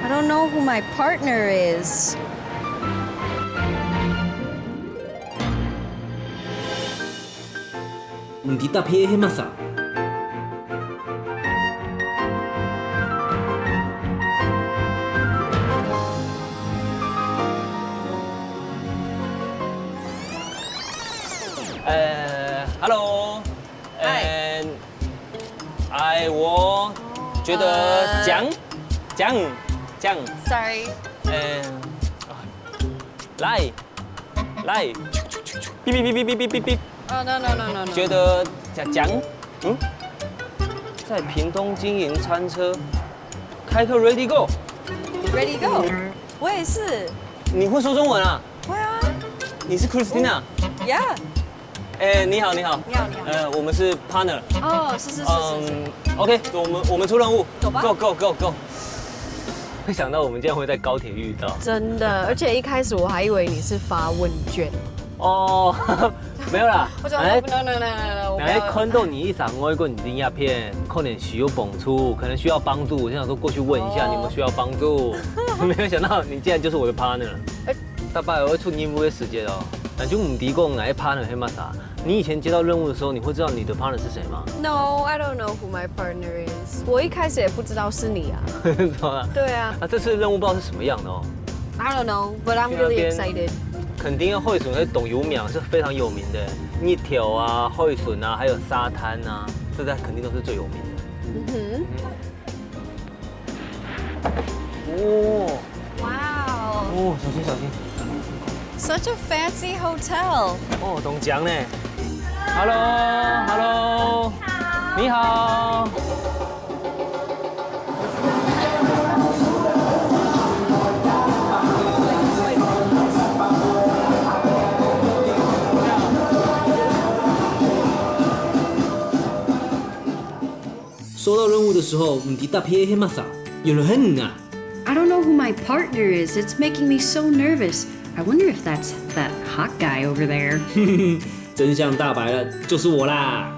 I don't know who my partner is. Hindi tapie masa. Hello，我觉得讲。 Sorry. 来，哔。Oh no. 觉得讲，在屏东经营餐车，开课 Ready Go。 Ready go. 我也是。你会说中文啊？会啊。你是 Christina？ Yeah. 你好。你好。我们是 partner。哦，是。OK， 我们出任务。走吧。Go。没想到我们竟然会在高铁遇到。真的，而且一开始我还以为你是发问卷。哦，没有啦。我讲 no。来看到你一场外国影影片，可能需要帮助，可能需要帮助，我就想说过去问一下你们需要帮助。没有想到你竟然就是我的 partner。大概会出任务的时间哦，那就唔提供哪一 partner 是嘛啥？你以前接到任务的时候，你会知道你的 partner 是谁吗？ No, I don't know who my partner is. 我一开始也不知道是你啊。知道吗？对啊。那这次任务不知道是什么样的哦。I don't know, but I'm really excited. 肯定要惠笋和董油苗是非常有名的，一条啊、惠笋啊，还有沙滩啊，这在肯定都是最有名的。Wow. 小心。 Such a fancy hotel. 董强呢 ？Hello， 你好。收到任务的时候，hindi tapie masa. 有人很啊。 I don't know who my partner is. It's making me so nervous. I wonder if that's that hot guy over there. 真相大白了，就是我啦。